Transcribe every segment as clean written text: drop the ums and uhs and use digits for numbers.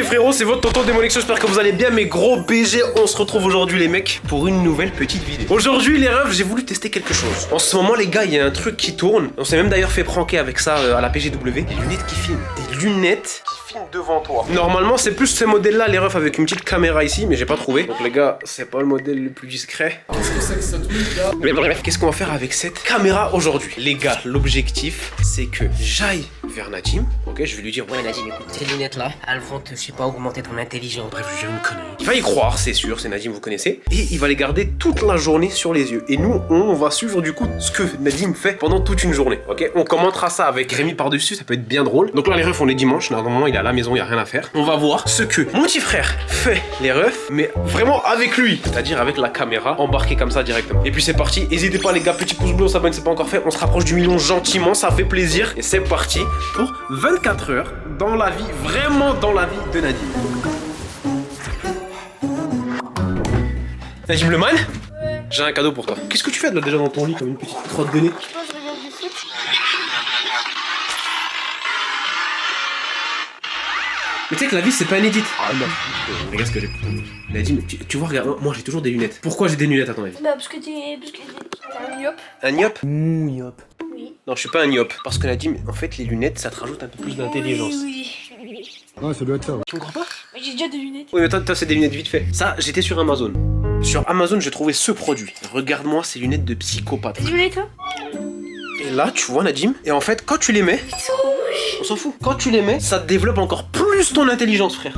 frérots, c'est votre tonton Démonexio, j'espère que vous allez bien mes gros BG. On se retrouve aujourd'hui les mecs pour une nouvelle petite vidéo. Aujourd'hui les refs, j'ai voulu tester quelque chose. En ce moment les gars, il y a un truc qui tourne. On s'est même d'ailleurs fait pranker avec ça à la PGW. Des lunettes qui filment. Des lunettes qui filment devant toi. Normalement c'est plus ces modèles là les refs avec une petite caméra ici, mais j'ai pas trouvé. Donc les gars, c'est pas le modèle le plus discret. Qu'est-ce que c'est que ce truc là? Mais bref, qu'est-ce qu'on va faire avec cette caméra aujourd'hui? Les gars, l'objectif c'est que j'aille vers Nadim. Ok, je vais lui dire ouais Nadim, écoute, ces lunettes là, elles vont te, je sais pas, augmenter ton intelligence. Bref, je une connerie. Il va y croire, c'est sûr, c'est Nadim, vous connaissez. Et il va les garder toute la journée sur les yeux. Et nous, on va suivre du coup ce que Nadim fait pendant toute une journée. Ok, on commentera ça avec Rémi par-dessus, ça peut être bien drôle. Donc là, les refs, on est dimanche. Normalement, il est à la maison, il y a rien à faire. On va voir ce que mon petit frère fait, les refs, mais vraiment avec lui. C'est-à-dire avec la caméra embarquée comme ça directement. Et puis c'est parti. N'hésitez pas, les gars, petit pouce bleu, on s'abonne, c'est pas encore fait. On se rapproche du million gentiment, ça fait plaisir. Et c'est parti pour 24 heures dans la vie, vraiment dans la vie de Nadim. Nadim Leman, ouais. J'ai un cadeau pour toi. Qu'est-ce que tu fais là déjà dans ton lit comme une petite crotte de nez? Je pense que je regarde du foot. Mais tu sais que la vie c'est pas un edit. Ah non. Regarde ce que j'ai pour toi. Nadim, tu vois, regarde, moi j'ai toujours des lunettes. Pourquoi j'ai des lunettes à ton avis? Bah parce que t'es un myope. Un myope? Myope. Oui. Non, je suis pas un myope. Parce que Nadim, en fait, les lunettes ça te rajoute un peu plus d'intelligence. Oui. Ouais, ça doit être ça. Tu me crois pas? Mais j'ai déjà des lunettes. Oui, mais toi c'est des lunettes vite fait. Ça, j'étais sur Amazon. Sur Amazon, j'ai trouvé ce produit. Regarde-moi ces lunettes de psychopathe. T'as des lunettes toi? Et là, tu vois Nadim, et en fait, quand tu les mets, C'est trop moche. on s'en fout. Quand tu les mets, ça développe encore plus ton intelligence, frère.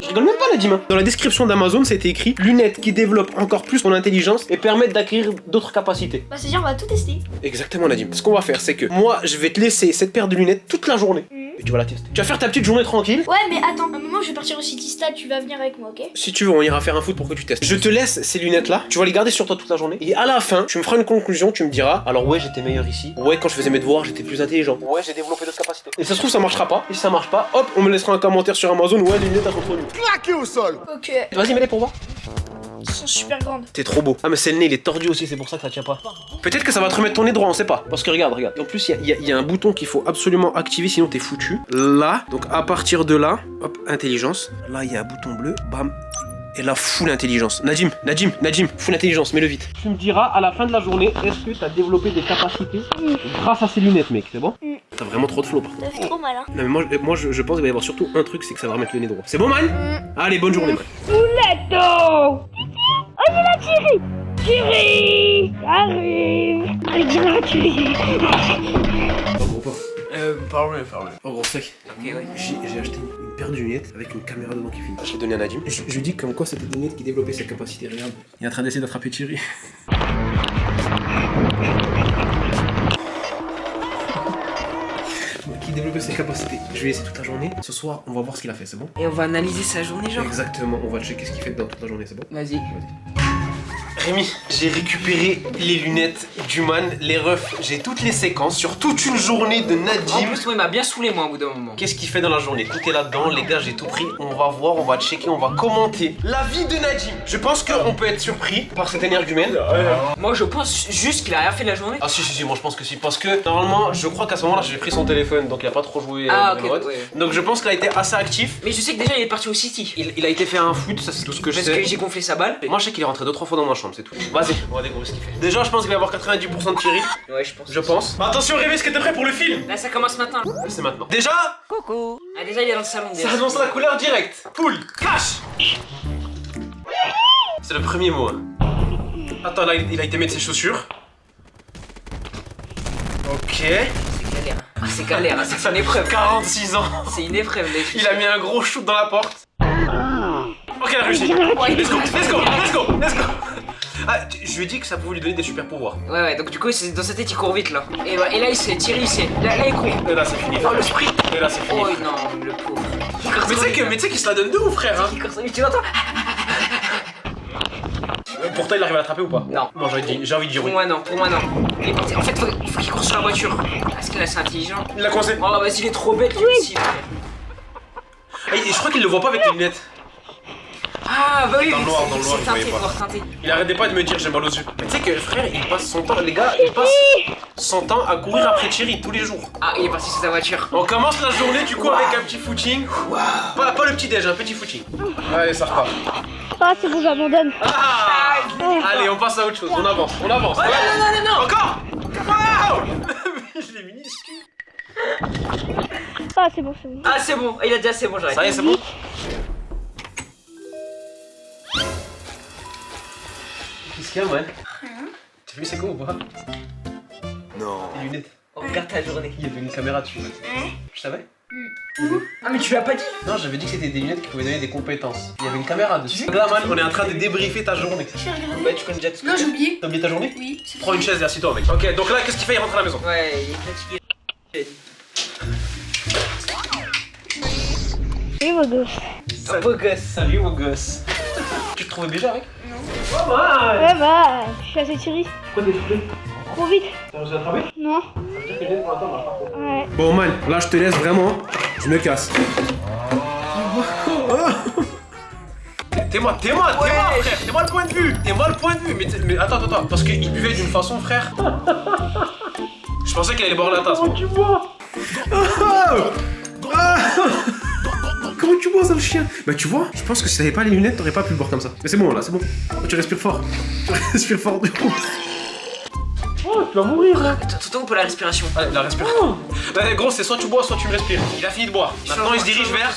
Je rigole même pas, Nadim. Hein. Dans la description d'Amazon, c'était écrit lunettes qui développent encore plus ton intelligence et permettent d'acquérir d'autres capacités. Bah c'est-à-dire on va tout tester. Exactement, Nadim. Ce qu'on va faire, c'est que moi, je vais te laisser cette paire de lunettes toute la journée. Et tu vas la tester. Tu vas faire ta petite journée tranquille. Ouais mais attends, un moment je vais partir au City Stade, tu vas venir avec moi, ok? Si tu veux, on ira faire un foot pour que tu testes. Je te laisse ces lunettes là, tu vas les garder sur toi toute la journée. Et à la fin, tu me feras une conclusion, tu me diras, alors ouais, j'étais meilleur ici. Ouais, quand je faisais mes devoirs, j'étais plus intelligent. Ouais, j'ai développé d'autres capacités. Et ça se trouve, ça marchera pas. Et si ça marche pas, hop, on me laissera un commentaire sur Amazon. Ouais, les lunettes à contre nous. Claqué au sol. Ok. Vas-y, mets-les pour voir. Elles sont super grandes. T'es trop beau. Ah, mais c'est le nez, il est tordu aussi, c'est pour ça que ça tient pas. Peut-être que ça va te remettre ton nez droit, on sait pas. Parce que regarde. Et en plus, il y a un bouton qu'il faut absolument activer, sinon t'es foutu. Là, donc à partir de là, hop, intelligence. Là, il y a un bouton bleu, bam. Et là, full intelligence. Nadim, full intelligence, mets-le vite. Tu me diras à la fin de la journée, est-ce que t'as développé des capacités grâce à ces lunettes, mec, c'est bon? T'as vraiment trop de flow par contre. Ça fait trop mal hein. Non, mais moi je pense qu'il va y avoir surtout un truc, c'est que ça va remettre le nez droit. C'est bon, man? Allez, bonne journée, man. Pouletto. Oh, il a tiré. Thierry, arrive. Allez, dis-moi, Thierry. En gros, pas. Parle. En gros, sec. Ok, ouais. J'ai acheté une paire de lunettes avec une caméra devant qui filme. Je l'ai donné à Nadim. Je lui dis comme quoi c'était des lunettes qui développaient ses capacités. Regarde, il est en train d'essayer d'attraper Thierry. Qui développait ses capacités. Je vais essayer toute la journée. Ce soir, on va voir ce qu'il a fait, c'est bon? Et on va analyser sa journée, genre. Exactement, on va checker ce qu'il fait dans toute la journée, c'est bon? Vas-y. Rémi, j'ai récupéré les lunettes du man, les refs, j'ai toutes les séquences sur toute une journée de En Nadim. plus, moi, il m'a bien saoulé, moi, au bout d'un moment. Qu'est-ce qu'il fait dans la journée? Tout est là-dedans, les gars, j'ai tout pris. On va voir, on va checker, on va commenter la vie de Nadim. Je pense qu'on peut être surpris par cet énergumène. Moi, je pense juste qu'il a rien fait de la journée. Ah si, moi je pense que si. Parce que normalement, je crois qu'à ce moment-là, j'ai pris son téléphone, donc il a pas trop joué. Ok, Valorant. ouais. Donc je pense qu'il a été assez actif. Mais je sais que déjà, il est parti au City. Il a été faire un foot, ça c'est tout ce que je Parce sais. que j'ai gonflé sa balle. Moi je sais qu'il est rentré 2-3 fois dans ma chambre, c'est tout. Vas-y, on va découvrir ce qu'il fait. Déjà, je pense qu'il va y avoir 90% de Thierry. Ouais, je pense. Je pense. Mais attention, Rémi, est-ce que t'es prêt pour le film? Là, ça commence maintenant. C'est maintenant. Déjà, Coucou. Ah, déjà, il est dans le salon. ça annonce la couleur directe. Poule, cash. C'est le premier mot. Hein. Attends, là, il a été mettre ses chaussures. Ok. C'est galère. Ah, c'est galère, c'est une épreuve. 46 ans. C'est une épreuve, les filles. Il a mis un gros shoot dans la porte. Ok, la réussi. Let's go. Ah, je lui ai dit que ça pouvait lui donner des super pouvoirs. Ouais, donc du coup, c'est dans sa tête, il court vite là. Et là, il s'est tiré, là, il court. Et là, c'est fini. Oh, le sprint. Et là, c'est fini. Oh non, le pauvre. Mais tu sais qu'il se la donne de ouf, frère. Hein. Il court ça vite, tu l'entends? Pourtant, il arrive à l'attraper ou pas? Non. Moi, j'ai envie de dire Pour oui. moi, non. Il est parti. En fait, il faut qu'il court sur la voiture. Parce que là, c'est intelligent. Il l'a coincé. Oh, vas-y, il est trop bête, lui aussi. Et je crois qu'il le voit pas avec les lunettes. Ah, bah oui, Dans le noir, c'est il teinté, voyait pas. noir teinté. Il arrêtait pas de me dire j'ai mal aux yeux. Mais tu sais que frère, il passe son temps, les gars, il passe son temps à courir après Thierry tous les jours. Ah, il est parti sur sa voiture. On commence la journée du coup avec un petit footing. Pas le petit déj, un petit footing. Allez, ça repart. Ah, c'est bon, j'abandonne. Ah allez, on passe à autre chose. On avance, on avance. Non. Encore. Wow. Il est minuscule. Ah, c'est bon, c'est bon. Ah, c'est bon. Il a déjà c'est bon, j'arrête. Ça y est, c'est bon. Qu'est-ce qu'il y a, man? Rien. T'as vu c'est quoi ou pas? Non. Tes lunettes. Oh, regarde ta journée. Il y avait une caméra dessus. Je savais? Ah, mais tu l'as pas dit? Non, j'avais dit que c'était des lunettes qui pouvaient donner des compétences. Il y avait une caméra dessus. Là, man, on est en train de débriefer ta journée. Bah, tu connais déjà tout ce que Non, tu j'ai fais. oublié. T'as oublié ta journée? Oui. Prends une chaise et assis-toi, mec. Ok, donc là, qu'est-ce qu'il fait? Il rentre à la maison. Ouais, il est fatigué. Oui, mon gosse. Un beau gosse. Salut, mon gosse. Tu te trouvais déjà avec? Non. Pas mal. Ouais, bah, je suis assez tirée. Pourquoi t'es soufflé? Trop vite. T'as réussi à attraper? Non. Ça veut dire que les pour l'instant marche pas trop. Ouais. Bon, man, là, je te laisse vraiment. Je me casse. T'es moi, frère. T'es moi le point de vue. Mais attends. Parce qu'il buvait d'une façon, frère. Je pensais qu'il allait boire la tasse. Comment tu bois? Comment tu bois ça, le chien? Bah, tu vois, je pense que si t'avais pas les lunettes, t'aurais pas pu le boire comme ça. Mais c'est bon, là, c'est bon. Tu respires fort. Tu respires fort du coup. Oh, tu vas mourir, là. Tout pour la respiration. Allez, la respiration. Bah, gros, c'est soit tu bois, soit tu me respires. Il a fini de boire. Maintenant, il se dirige vers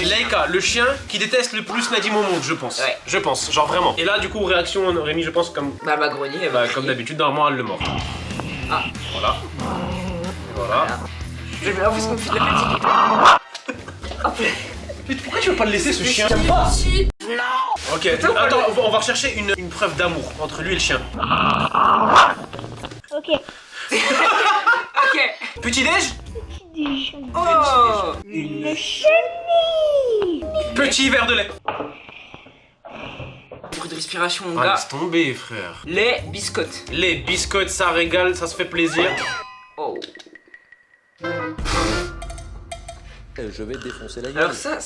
Laika, le chien qui déteste le plus Nadim au monde, je pense. Ouais. Je pense, genre vraiment. Et là, du coup, réaction, Rémi, je pense, comme, Bah, ma grogner, elle va comme d'habitude, normalement, elle le mord. Ah. Voilà. Voilà. Je vais avouer ce qu'on fait de la fatigue. Hop là. Mais pourquoi tu veux pas le laisser, ce chien? Si. Ok, attends, on va rechercher une preuve d'amour entre lui et le chien. Ok. Ok. Petit déj? Oh. Une chenille. Petit verre de lait. Bruit de respiration, mon Ah, gars. laisse tomber, frère. Les biscottes. Les biscottes, ça régale, ça se fait plaisir. Oh. Je vais te défoncer la gueule. Alors ça,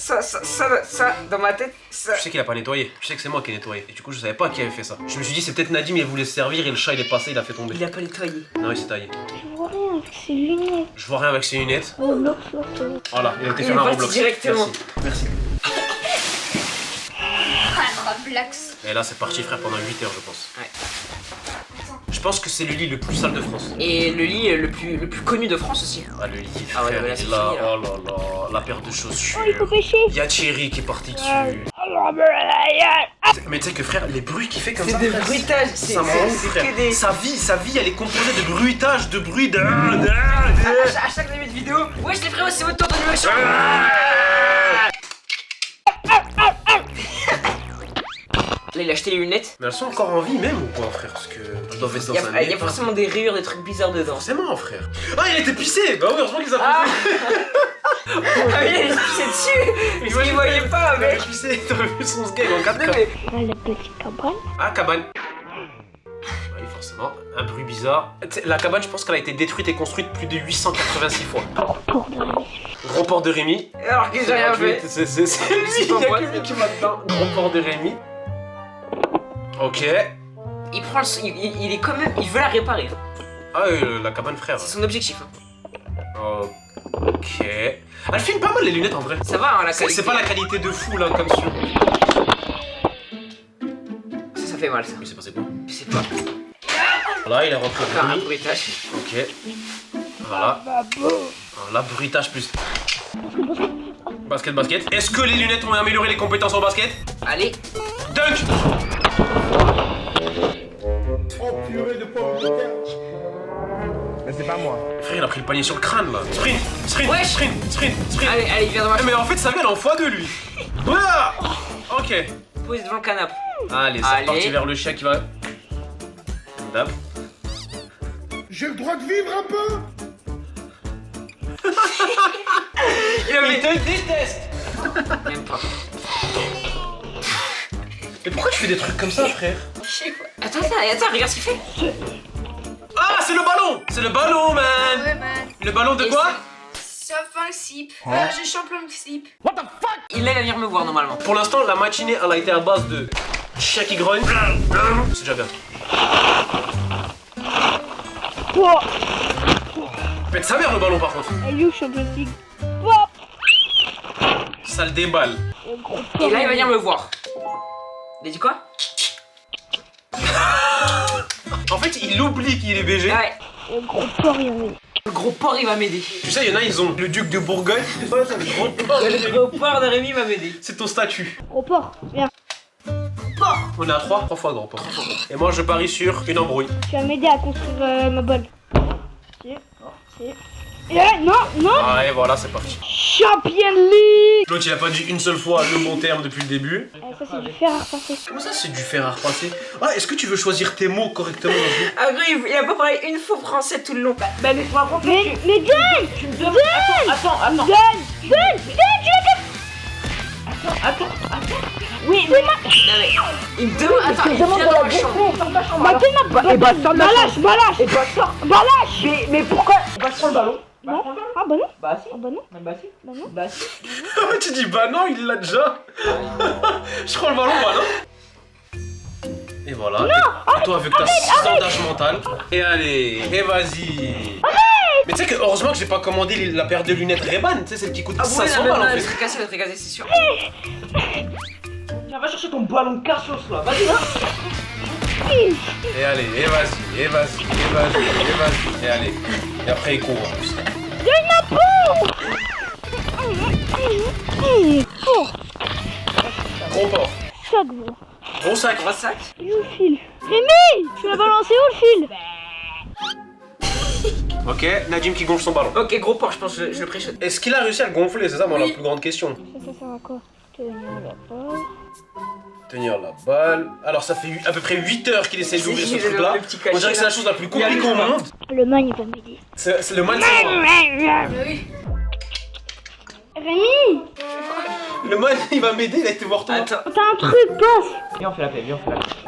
dans ma tête, ça... Je sais qu'il a pas nettoyé, je sais que c'est moi qui ai nettoyé. Et du coup, je savais pas qui avait fait ça. Je me suis dit, c'est peut-être Nadim, il voulait se servir et le chat il est passé, il a fait tomber. Il a pas nettoyé. Non, il s'est taillé. Je vois rien avec ses lunettes. Je vois rien avec ses lunettes. Roblox, Voilà, il a été Il faire est un parti Roblox. directement. Merci. Roblox. Et là, c'est parti, frère, pendant 8 heures, je pense. Ouais. Je pense que c'est le lit le plus sale de France. Et le lit le plus connu de France aussi. Ah, le lit, Ah ouais, frère, mais là, il c'est est là. fini, là. Oh là là, la paire de chaussures. Oh, il faut pêcher. Il y a Thierry qui est parti dessus. Mais tu sais que, frère, les bruits qu'il fait comme C'est ça, des frère, bruitages, c'est ça me rend ouf, frère. que des... Sa vie, elle est composée de bruitages, de bruits de... À chaque début de vidéo, wesh les frérots, c'est votre tour de l'émotion. Là, il a acheté les lunettes. Mais elles sont encore en vie même ou pas, frère? Parce que elles doivent être dans un Il y a état. forcément des rayures, des trucs bizarres dedans. Forcément, frère. Ah, il était pissé. Bah oui, heureusement qu'ils ont Ah. pissé. Ah mais il est pissé dessus. Parce qu'il voyait pas, Il avait mec. pissé. T'aurais vu son sgeg en 4K. Mais- Ah, la petite cabane. Ah, cabane. Oui, forcément. Un bruit bizarre. Tu sais, la cabane, je pense qu'elle a été détruite et construite plus de 886 fois. Pour de la Gros port de Rémi. Alors que j'ai rien fait. C'est lui, il y a que lui qui va dedans. Gros port de Rémi. Ok. Il prend il est quand même, il veut la réparer. Ah, la cabane, frère. C'est son objectif. Ok. Elle filme pas mal les lunettes en vrai. Ça va, hein, la qualité. C'est pas la qualité de fou là, comme sur. Ça fait mal ça. Mais c'est passé quoi? Je sais pas. Voilà, il est rentré Faire un Rémi. bruitage. Ok. Voilà. Voilà, bruitage plus. Basket. Est-ce que les lunettes ont amélioré les compétences en basket? Allez. Dunk! Oh purée de pommes de terre. Mais c'est pas moi. Frère, il a pris le panier sur le crâne là. Sprint. Ouais. Sprint. Allez, viens dans ma Eh, mais en fait, sa vie elle est en x2 lui. Voilà. Ok. Pose devant le canapé. Allez, c'est parti vers le chien qui va. Dab. J'ai le droit de vivre un peu. Il te déteste. Même pas. Mais pourquoi tu fais des trucs comme ça, frère? Je sais pas. Attends, regarde ce qu'il fait. Ah, c'est le ballon! C'est le ballon, man! Ouais, man. Le ballon de quoi? Ça fait un slip. J'ai champion de slip. Il va venir me voir normalement. Pour l'instant, la matinée, elle a été à base de chien qui grogne. C'est déjà bien. Oh, Pète sa mère le ballon par contre. elle est où, Champions League? ça le déballe. Le gros Et porc. là, il va venir me voir. Il a dit quoi? En fait, il oublie qu'il est BG. Ouais. Le gros porc, il va Le gros porc, il va m'aider. Tu sais, il y en a, ils ont le duc de Bourgogne. Ouais, c'est le gros porc. Le gros porc de Rémi va m'aider. C'est ton statut. Gros porc, viens. On est à 3 fois gros porc. Et moi, je parie sur une embrouille. Tu vas m'aider à construire ma bonne. C'est. Non, non. Ah, et voilà, c'est parti. Champion League. L'autre, il a pas dit une seule fois le bon terme depuis le début. Ça, c'est du fer à repasser. Comment ça, c'est du fer à repasser? Ah, est-ce que tu veux choisir tes mots correctement? Ah, gros, il a pas parlé une fois français tout le long. Bah, laisse-moi raconter. Mais donne. Tu me demandes. Attends. Donne, tu Attends. Oui, mais moi. Non, mais. Il me demande. Attends, il vient dans ma chambre. Balâche. Et bah, sors. Balâche. Mais pourquoi? Bah, sur le ballon. Non. Ah bah non. Bah, si. Ah bah non. Bah, si. Bah non. Bah, si. Tu dis bah non, il l'a déjà. Je prends le ballon, voilà. Et voilà. Et toi, avec ta sondage mental. Et allez, et vas-y. Mais tu sais que heureusement que j'ai pas commandé la paire de lunettes Ray-Ban, tu sais, celle qui coûte Ah, 500 balles en elle fait. serait cassée, c'est sûr. Tiens, va chercher ton ballon de cassos là. Vas-y, Et allez, et vas-y. Et allez. Et après, il court en plus. Oh, Gros porc. sac, gros. Gros sac. Gros sac. Il est où le fil? Rémi, tu l'as balancé où le fil? Ok, Nadim qui gonfle son ballon. Ok, gros porc, je pense que je le pré-shot. Est-ce qu'il a réussi à le gonfler? C'est ça, moi, Oui. la plus grande question. Ça sert à quoi? Tenir la balle. Tenir la balle. Alors, ça fait à peu près 8 heures qu'il essaie d'ouvrir ce Il est truc-là. le petit cachet, On dirait que c'est là. la chose la plus Il arrive compliquée au pas. monde. Le man, il va m'aider. C'est le mal, c'est moi. Oui. Rémi, Le man, il va m'aider, il a été voir toi. Attends. t'as un truc, passe. Viens, on fait la paix,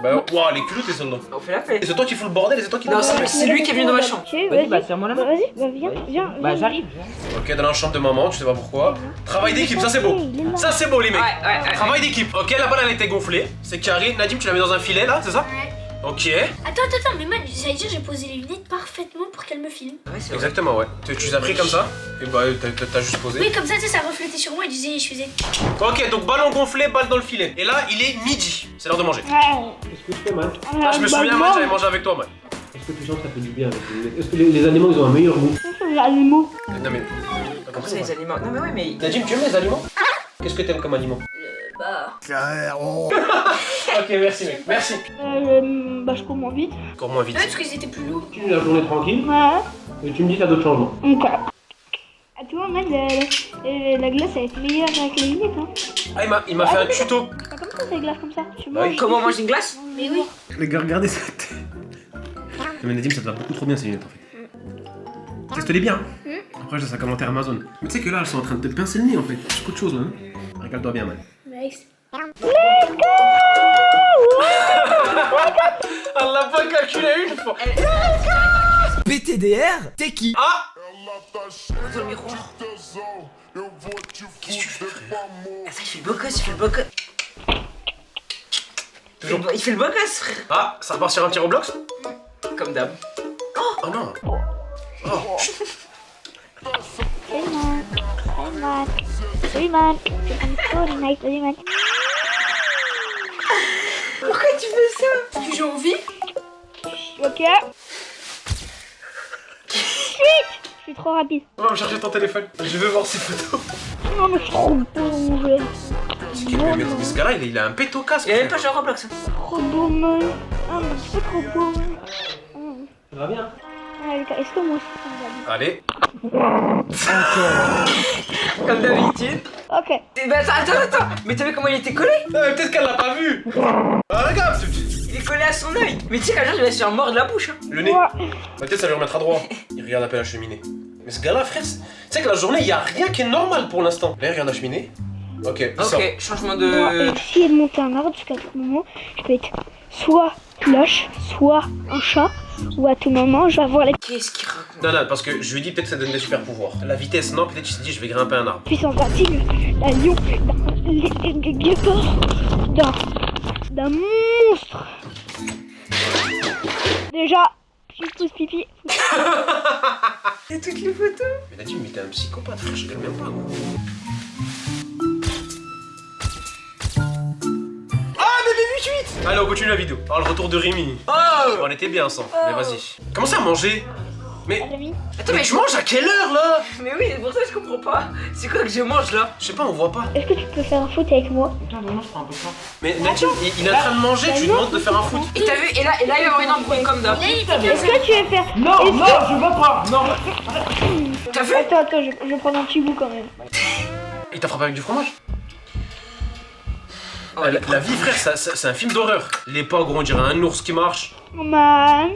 Bah, waouh, les culottés celle-là. On fait la paix. Et c'est toi qui fous le bordel et c'est toi qui. Non, c'est lui qui est venu dans ma chambre. Ok, Vas-y, vas-y. bah, serre-moi la main. Vas-y, bah, viens. Bah, j'arrive. Ok, dans la chambre de maman, tu sais pas pourquoi. Travail d'équipe, ça c'est beau. Ça c'est beau, les mecs. Ouais. Travail d'équipe. Ok, la balle elle a été gonflée. C'est carré. Nadim, tu la mets dans un filet là, c'est ça? Ouais. Ok. Attends, mais man, j'allais dire, j'ai posé les lunettes parfaitement pour qu'elle me filme. Ouais, c'est vrai. Exactement, ouais. Tu les as pris comme ça? Et bah, t'as juste posé. Oui, comme ça, tu sais, ça reflétait sur moi et je faisais. Ok, donc ballon gonflé, balle dans le filet. Et là, il est midi. C'est l'heure de manger. Ouais. Est-ce que tu fais mal? Ah, je me souviens, man, j'avais mangé avec toi, man. Est-ce que tu sens que ça fait du bien avec les lunettes? Est-ce que les animaux ils ont un meilleur goût? Les animaux. Non, mais. T'as Comment compris, ça, moi. les aliments? Non, mais ouais, mais. Nadim, tu aimes les aliments? Qu'est-ce que t'aimes comme aliment? Bah. Ok, merci, mec. Merci. Bah, je cours moins vite. Encore moins vite. Ouais, parce qu'ils étaient plus lourds. Tu la journée tranquille Ouais. et tu me dis t'as d'autres changements. Donc, ah, tu vois, man, la glace, elle est meilleure avec les lunettes, hein. Ah, il m'a fait un tuto. Pas comme ça, c'est glace comme ça. Tu Bah oui. manges. Comment on mange une glace? Mais oui. Les gars, regardez cette tête. Non, mais Nadim, ça te va beaucoup trop bien ces lunettes en fait. Teste-les bien. Hein. Après, je laisse un commentaire Amazon. Mais tu sais que là, elles sont en train de te pincer le nez en fait. C'est autre chose là. Hein. Regarde-toi bien, man. Nice. Elle l'a pas calculé une fois. PTDR, t'es qui? Ah! Dans le miroir. Qu'est-ce que tu fais, frère? Attends, il fait le beau gosse, Toujours. Il fait le beau gosse, frère. Ah, ça repart sur un petit Roblox? Comme d'hab. Oh non. Oh. chut. Oui, man. C'est nice, oui, man. Pourquoi tu fais ça? Tu joues en vie? Ok. Suite. Je suis trop rapide. On va me chercher ton téléphone. Je veux voir ces photos. Non, mais je suis trop beau. C'est qui mais ce gars-là, il a un pet au casque. Il a même pas joué à Roblox. Trop beau, man. Ah, mais c'est trop beau, man. Ça va bien? Ah, Lucas, est-ce que moi aussi ça me va bien? Allez. Comme d'habitude. Ok. Eh ben, attends. Mais t'as vu comment il était collé? Ah, mais peut-être qu'elle l'a pas vu. Ah, regarde. Il est collé à son œil. Mais tu sais qu'un jour, il va se faire mordre la bouche. Hein. Le nez. Ouais. Bah, peut-être ça lui remettra droit. Il regarde un peu la cheminée. Mais ce gars-là, frère, tu sais que la journée, il y a rien qui est normal pour l'instant. Là, il regarde la cheminée. Ok, il sort. Ok, changement Moi, de. essayer de monter un arbre jusqu'à tout moment, je peux être soit cloche, soit un chat, ou à tout moment, je vais avoir la Qu'est-ce qu'il raconte? Non, parce que je lui dis peut-être que ça donne des super pouvoirs. La vitesse, non, peut-être qu'il s'est dit je vais grimper un arbre. puissance d'un tigre, d'un lion, d'un guépard, d'un monstre. Déjà, je pousse pipi. Et toutes les photos. Mais Nadim, mais t'es un psychopathe, frère, je rigole même pas. Gros. Allez, on continue la vidéo. Alors, le retour de Rémi. Oh On était bien ensemble, mais vas-y. Comment ça manger? Mais Rémi, Attends, mais mais tu manges à quelle heure là? Mais oui, c'est pour ça que je comprends pas. C'est quoi que je mange là? Je sais pas, on voit pas. est-ce que tu peux faire un foot avec moi? Mais Nadim, il est en train de manger, tu lui demandes de faire un foot. Et t'as vu? Et là, il va y avoir une embrouille comme d'hab. Là, il était Est-ce que tu veux faire... Non, Est-ce non, je veux pas. Non. T'as vu? Attends, je vais prendre un petit bout quand même. Il t'a frappé avec du fromage? Oh, La vie, frère, c'est un film d'horreur. Les pas gros, on dirait un ours qui marche. Man,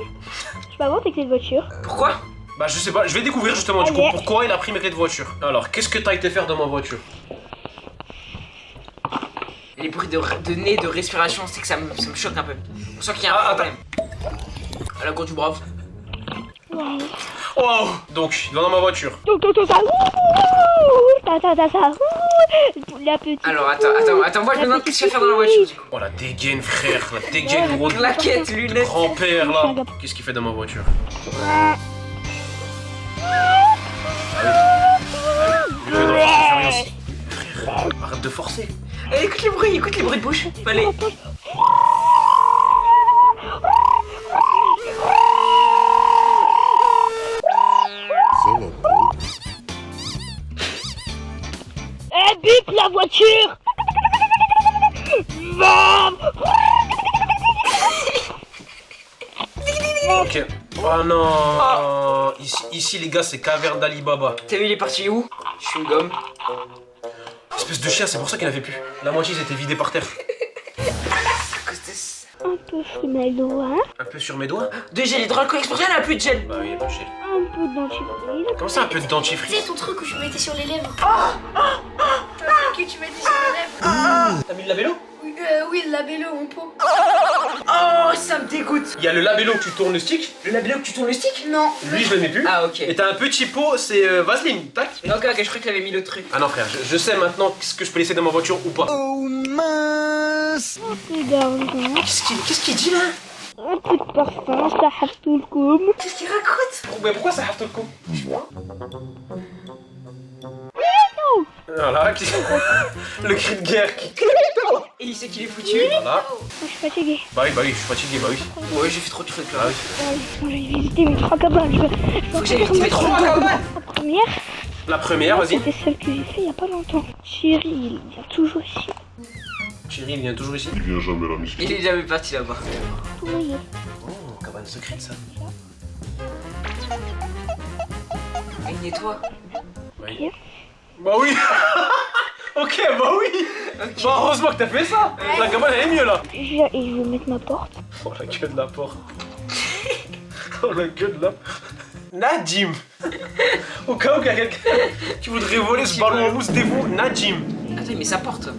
je peux avoir tes clés de voiture? Pourquoi? Bah, je sais pas, je vais découvrir justement du coup Allez. pourquoi il a pris mes clés de voiture. Alors, qu'est-ce que t'as été faire dans ma voiture? Les bruits de nez, de respiration, c'est que ça me choque un peu. On sent qu'il y a un Ah, problème. À la cour du brave. Waouh. Oh! Donc, il va dans ma voiture. Ta la petite. Alors, attends, moi je me demande qu'est-ce qu'il va faire dans la voiture du coup. Oh, la dégaine, frère, la dégaine, gros. Claquette, lunettes. Grand-père là. Qu'est-ce qu'il fait dans ma voiture? Lui, dans la expérience. Frère, arrête de forcer. Eh, écoute les bruits de bouche. Allez. Eh, bip la voiture. Ok. Oh non. Ici les gars, c'est caverne d'Alibaba. T'as vu, il est parti où? Je suis une gomme. Espèce de chien, c'est pour ça qu'il en avait plus. La moitié, ils étaient vidés par terre. À cause de ça. Un peu sur mes doigts, Un peu sur mes doigts. De gel hydroalcoolique, elle a plus de gel. Bah oui, il y a plus de gel. un peu de dentifrice. Comment ça, un peu de Tu dentifrice? sais, ton truc où je mettais sur les lèvres. Ton truc que tu mettais sur les lèvres. T'as mis le labello? Oui, le labello en pot. Oh, ça me dégoûte. Il y a le labello que tu tournes le stick. Le labello que tu tournes le stick? Non. Lui, je le mets plus. Ah, ok. Et t'as un petit pot, c'est Vaseline. Tac. Ok, je crois qu'il avait mis le truc. Ah non, frère, je sais maintenant ce que je peux laisser dans ma voiture ou pas. Un peu d'argent. Qu'est-ce qu'il dit là? Un peu de parfum, ça a tout le coup. Qu'est-ce qu'il raconte? Mais pourquoi ça rafte le coup? Voilà, le cri de guerre qui... Et il sait qu'il est foutu. Voilà. Je suis fatiguée. Bah oui, je suis fatigué, bah oui. Ouais, j'ai fait trop de trucs là. Ah oui. Moi, j'ai visité mes 3 cabanes. Faut que j'aille visiter mes 3 cabanes. La première, La première, vas-y. c'était celle que j'ai fait il y a pas longtemps. Thierry, il vient toujours ici. Thierry, il vient toujours ici. Il est jamais parti là-bas. Tout mouillé. Oh, cabane secrète ça. Et il nettoie. Oui. Bah oui. Ok, bah oui. Bah heureusement que t'as fait ça. La cabane elle est mieux là. Et je vais mettre ma porte. Oh la gueule de la porte. Oh la gueule de la... Nadim. Au cas où il y a quelqu'un qui voudrait voler ce ballon en mousse des vous, Nadim. Attends, il met sa porte.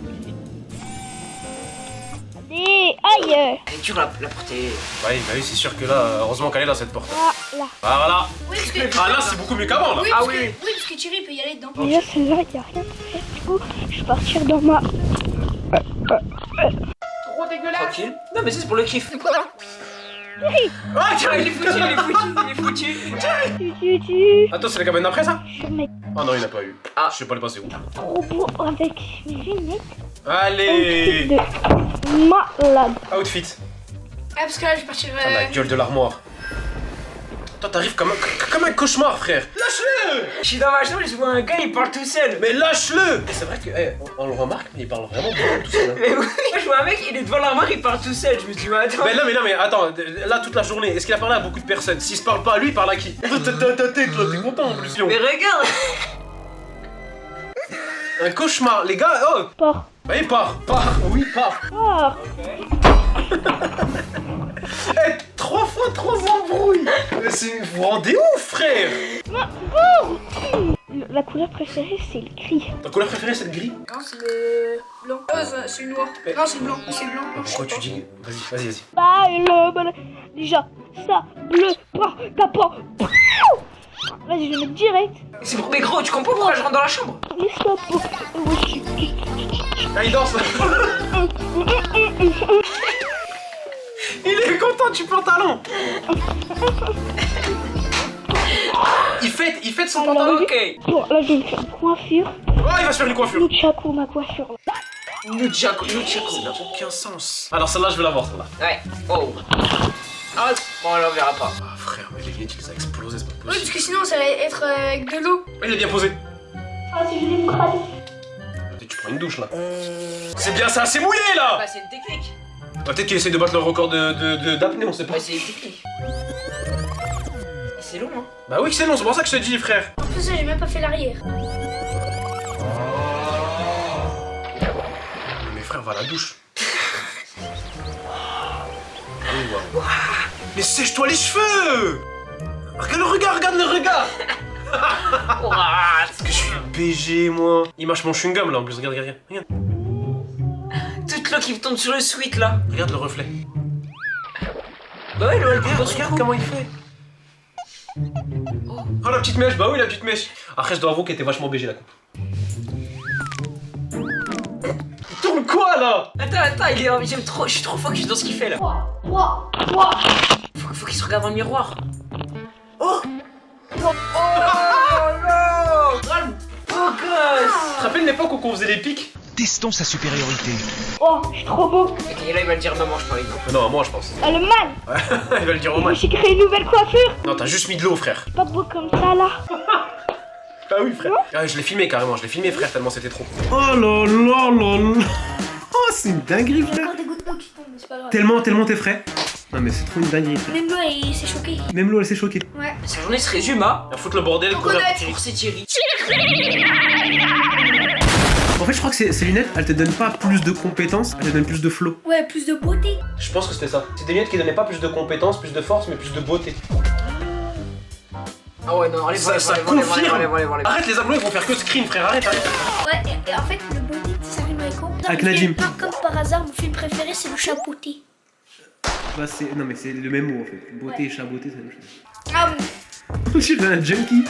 Allez, aïe. Elle est dure la porte est... Bah oui, c'est sûr que là, heureusement qu'elle est là cette porte. Là. Ah voilà. Oui, parce que... Ah là, c'est beaucoup mieux qu'avant là. Oui, Ah parce oui, que... oui. oui, parce que Thierry peut y aller dedans. Déjà, celle-là, il n'y a rien à faire. Du coup, je vais partir dans ma... Trop dégueulasse. Tranquille. Non, mais ça c'est pour le kiff. Ah tiens, Il est foutu. Attends, c'est la cabane d'après ça? Je vais mettre Oh non, il n'a pas eu. Ah. Je sais pas le passer où. trop beau avec mes lunettes. Allez. De malade. Outfit. Ah, parce que là, je vais partir... Ah, la gueule de l'armoire. Toi, t'arrives comme un cauchemar, frère. Lâche-le. Je suis dans ma chambre, je vois un gars, il parle tout seul. Mais lâche-le. C'est vrai que, on le remarque, mais il parle vraiment beaucoup tout seul. Hein. Mais oui, moi je vois un mec, il est devant l'armoire, il parle tout seul. Je me dis, mais attends. Mais non, mais attends, là toute la journée, est-ce qu'il a parlé à beaucoup de personnes? S'il se parle pas à lui, il parle à qui? T'es content en plus, Lyon. Mais regarde. Un cauchemar, les gars, oh. Pars. Bah, il part, oui, part. Pars. 3 fois 3 embrouilles. Mais vous vous rendez ouf, frère. La couleur préférée, c'est le gris. Ta couleur préférée, c'est le gris? Non, c'est le blanc. C'est le noir. Mais- Non, c'est le blanc. C'est le blanc. Pourquoi tu dis... Vas-y. Bah, déjà, ça, bleu, pas, capot. Vas-y, je vais mettre direct. C'est pour mes gros, tu comprends pourquoi je rentre dans la chambre? Les chapeaux. Ah, il danse. Il est content du pantalon. Il fête son pantalon. Ok. Bon, là, je vais me faire une coiffure. Oh, il va se faire une coifure. Nunchaku, ma coiffure. Nunchaku. Ça n'a aucun sens. Alors celle-là, je vais la voir, celle-là. Ouais. Oh. Ah, bon, alors on verra pas. Ah frère, mais les lunettes, il les a explosées, c'est pas Oui, possible. parce que sinon ça va être avec de l'eau. Il est bien posé. Ah, si je l'ai crade. Tu prends une douche là. C'est bien ça, c'est mouillé là. Bah, c'est une technique. Peut-être qu'il essaie de battre le record d'apnée, on sait pas. Bah, c'est une technique. Et c'est long, hein. Bah oui que c'est long, c'est pour ça que je te dis frère. En plus, j'ai même pas fait l'arrière. Mais frère, va à la douche. Oh, wow. Mais sèche-toi les cheveux. Regarde le regard, regarde le regard. Est-ce que je suis BG moi? Il mâche mon chewing-gum là en plus, regarde. Toute l'eau qui tombe sur le sweat là. Regarde le reflet. Bah ouais, l'eau elle coule. Regarde comment il fait. Oh la petite mèche, bah oui la petite mèche. Après je dois avouer qu'elle était vachement BG la coupe. Il tourne quoi là? Attends, j'aime trop, je suis trop focus dans ce qu'il fait là. Faut qu'il se regarde dans le miroir. Oh non. Focus. Tu te rappelles l'époque où on faisait les pics? Testons sa supériorité. Oh, je suis trop beau. Ok, là il va le dire maman, je par exemple. Non, à moi je pense. Ah, le man. Il va le dire au Moi, match. j'ai créé une nouvelle coiffure. Non, t'as juste mis de l'eau frère. Pas beau comme ça, là. Ah oui frère. Ah, je l'ai filmé carrément, je l'ai filmé frère tellement c'était trop. Oh là là là là. Oh c'est une dinguerie Il y a frère. encore des gouttes d'eau qui tombent, mais c'est pas grave. Tellement t'es frais. Non mais c'est trop une dinguerie frère. Même l'eau, il s'est choqué. Même l'eau elle s'est choquée. Ouais. Sa journée se résume à À foutre le bordel, courir. pour ses Thierry. En fait je crois que ces lunettes elles te donnent pas plus de compétences, elles te donnent plus de flow. Ouais, plus de beauté. Je pense que c'était ça. C'est des lunettes qui donnaient pas plus de compétences, plus de force, mais plus de beauté. Ah ouais, non, Ça confirme. Arrête les abonnés, ils vont faire que screen frère, arrête. Ouais, et en fait, le beauté, ça rime avec quoi? Avec Nadim. Comme par hasard, mon film préféré, c'est le chat beauté. Bah c'est... Non mais c'est le même mot en fait. Beauté et chat beauté c'est la même chose. Ah bon? Je suis un junkie.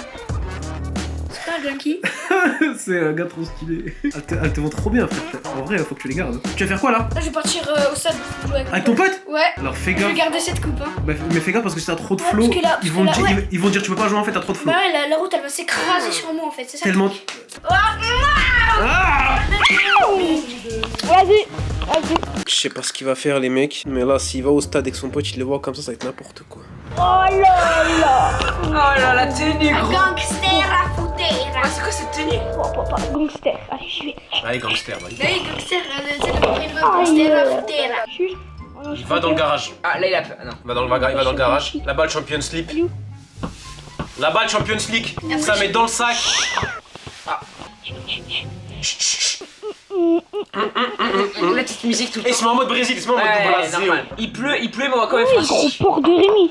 C'est pas un junkie? C'est un gars trop stylé. Elles te vont trop bien frère. En vrai faut que tu les gardes. Tu vas faire quoi là? Là, je vais partir au stade jouer Avec ton pote? Ouais. Alors fais Je gaffe. vais garder cette coupe, hein. Bah, mais fais gaffe parce que si t'as trop de Ouais, flow, parce que là- ils vont parce que là, ils vont dire tu peux pas jouer en fait, t'as trop de flow. Bah ouais, la route, elle va s'écraser sur moi, en fait. C'est ça. Tellement. Ah Vas-y. Je sais pas ce qu'il va faire les mecs, mais là s'il va au stade avec son pote, il le voit comme ça va être n'importe quoi. Oh là là. Oh là, la tenue, gros. Gangster à foutera. Ah, c'est quoi cette tenue? Oh, papa, gangster. Allez, j'y vais. Allez gangster, vas-y. Là, gangster, c'est le prénom gangster à foutera. Juste. Il va dans le garage. Ah, là il a peur. Non. Il va dans le garage. La balle Champions League. La balle Champions League. Ça met dans le sac. La petite musique tout le Et temps. il se met en mode Brésil, il se met en mode Ouais, Brésil. normal. Il pleut, mais on va quand même faire Gros chier. porc de Rémi.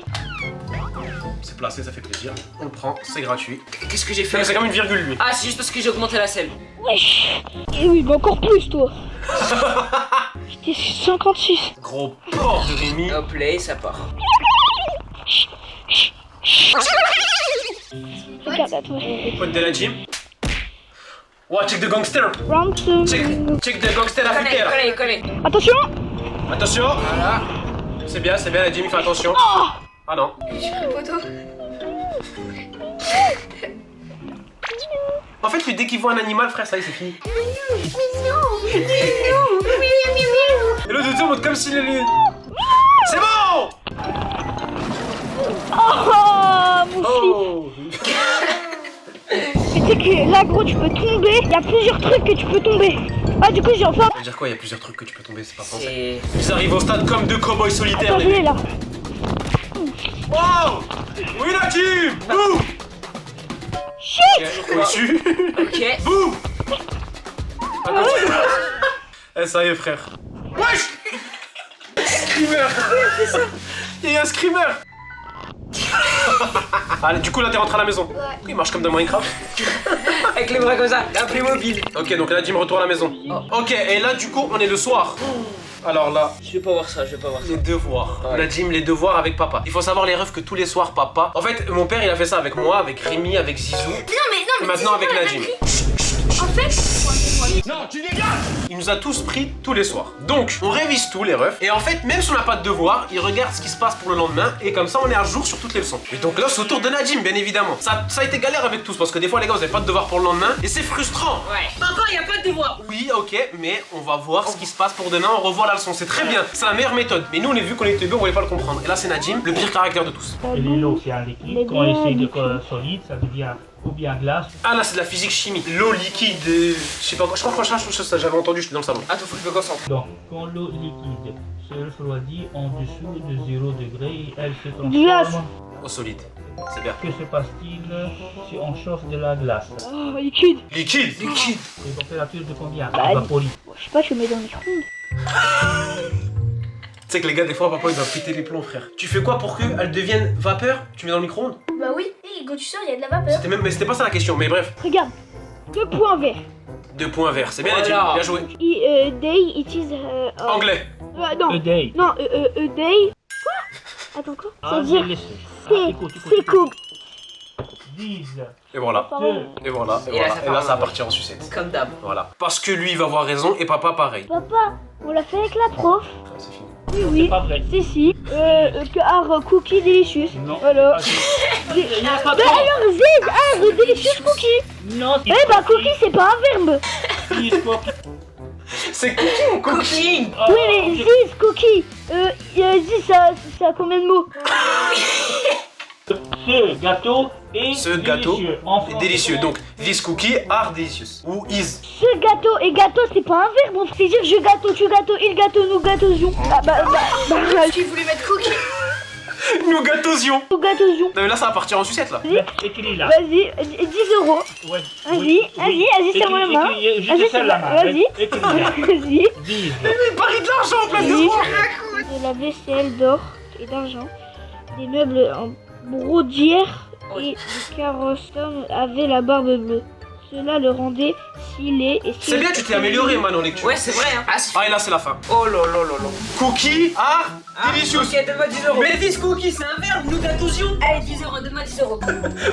C'est placé, ça fait plaisir. On le prend, c'est gratuit. Qu'est-ce que j'ai fait? C'est comme une virgule lui. Ah, c'est juste parce que j'ai augmenté la selle. Wesh. Et oui, mais encore plus, toi. J'étais 56. Gros porc de Rémi. Hop, là, ça part. Regarde à toi. Pote de la gym. Ouais, check the gangster. Ransom. Check the gangster à Futera. Collez. Attention. Attention. Voilà. C'est bien, la gym, il fait attention. Ah non. J'ai pris le poteau. En fait, lui, dès qu'il voit un animal, frère, ça y est, c'est fini. Et l'autre, en mode comme s'il est. C'est bon! Oh, mon slip. Oh! Mais tu sais que là, gros, tu peux tomber. Il y a plusieurs trucs que tu peux tomber. Ah, du coup, j'ai enfin. Ça veut dire quoi? Il y a plusieurs trucs que tu peux tomber, c'est pas français. C'est. Ils arrivent au stade comme deux cowboys solitaires, Attends, les je l'ai mecs. là. Wow! Oui, la team! Bouh! Shit! Ok, dessus. Ok. Bouh! Attention. Eh, ça y est, frère. Wesh! Screamer! Il y a un screamer! Allez, du coup, là, t'es rentré à la maison. Ouais. Il marche comme dans Minecraft. Avec les bras comme ça, la Playmobil. Ok, donc là, Dim retourne à la maison. Ok, et là, du coup, on est le soir. Alors là, Je vais pas voir ça. les devoirs. Ouais. La gym, les devoirs avec papa. Il faut savoir les refs que tous les soirs, papa. En fait, mon père, il a fait ça avec moi, avec Rémi, avec Zizou. Non, mais Et maintenant avec la gym. En fait, Non, tu dégages! il nous a tous pris tous les soirs. Donc, on révise tout les refs. Et en fait, même si on n'a pas de devoir, il regarde ce qui se passe pour le lendemain. Et comme ça, on est à jour sur toutes les leçons. Et donc là, c'est au tour de Nadim, bien évidemment. Ça a été galère avec tous parce que des fois, les gars, vous n'avez pas de devoir pour le lendemain. Et c'est frustrant. Ouais. Papa, y a pas de devoir. Oui, ok, mais on va voir ce qui se passe pour demain. On revoit la leçon. C'est très bien. C'est la meilleure méthode. Mais nous, on est vu qu'on était deux, on voulait pas le comprendre. Et là, c'est Nadim, le pire caractère de tous. Et l'eau, c'est un liquide. Quand on essaye de solide, ça devient ou bien glace. Ah là, c'est de la physique chimie. L'eau liquide, je sais pas quoi. Je crois que ça, j'avais entendu, j'étais dans le salon. Attends, faut que je me concentre. Donc, quand l'eau liquide se refroidit en dessous de 0 degré, elle se Glace. transforme. Eau solide. C'est bien. Que se passe-t-il si on chauffe de la glace? Oh, liquide. Liquide. Et température de combien? Bah, Vaporise. Je sais pas, je le mets dans le micro-ondes. Tu sais que les gars, des fois, papa, il doit péter les plombs, frère. Tu fais quoi pour qu'elle devienne vapeur? Tu mets dans le micro-ondes? Bah oui, et quand tu sors, il y a de la vapeur. Mais c'était pas ça la question, mais bref. Regarde. 2 points verts. 2 points verts, c'est bien Voilà. Nadim, bien joué. Day, it is... Anglais. Non. A day. Non, a day. Quoi? Attends, quoi? Ça Ah, veut dire... laissez. C'est Écoute. cook. 10, Et voilà. 2, Et voilà. Et Et là, voilà. ça Et part là, en ça va anglais. partir en sucette. Comme d'hab. Voilà. Parce que lui, il va avoir raison et papa, pareil. Papa, on l'a fait avec la prof. Ah, c'est fini. Oui, c'est oui. pas vrai. Si. Car cookie délicieux. Non. Voilà. Ah, il n'y a pas Bah trop. alors, Z, délicieux cookie. Non, Eh bah, cookie, c'est pas un verbe. C'est cookie ou cooking? Ah, Oui, mais Ziz, cookie. Ziz, ça a combien de mots? Ce gâteau est Ce gâteau délicieux. En est français, délicieux. comment- Donc, this cookie are delicious. Ou is. Ce gâteau et gâteau, c'est pas un verbe. On sait dire je gâteau, tu gâteau, il gâteau, nous gâteausions. Ah bah, Tu voulais mettre cookie. Nous gâteausions. nous gâteausions. Non mais là, ça va partir en sucette là. Écris là. Vas-y, 10 euros. Ouais. Vas-y, serre-moi la main. Je te serre la main. Vas-y. Écris là. Vas-y. 10. Il parie de l'argent en place de Oui. toi. De la vaisselle d'or et d'argent. Des meubles en broderie et le carrosse avait la barbe bleue. Cela le rendait stylé et C'est bien, tu t'es amélioré, man, en lecture. Ouais, c'est vrai, hein. Ah, et là, c'est la fin. Oh là là là là. Cookie are delicious. Ok, donne-moi 10 euros. Mais this cookie, c'est un verbe, nous gâtausions. Allez, 10 euros, donne-moi 10 euros.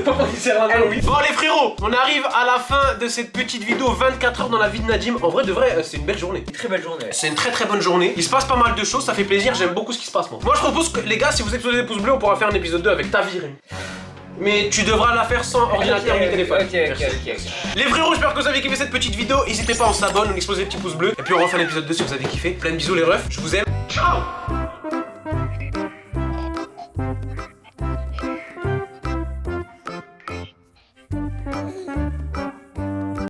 Papa, il sert un oui. Bon, les frérots, on arrive à la fin de cette petite vidéo 24 heures dans la vie de Nadim. En vrai, de vrai, c'est une belle journée. Très belle journée. C'est une très bonne journée. Il se passe pas mal de choses, ça fait plaisir. J'aime beaucoup ce qui se passe, moi. Moi, je propose que, les gars, si vous explosez des pouces bleus, on pourra faire un épisode 2 avec ta vie, Rémi. Mais tu devras la faire sans ordinateur ni téléphone. Ok. Les frérots, j'espère que vous avez kiffé cette petite vidéo. N'hésitez pas, on s'abonne, on explose les petits pouces bleus. Et puis on refait un épisode 2 si vous avez kiffé. Plein de bisous les refs, je vous aime. Ciao.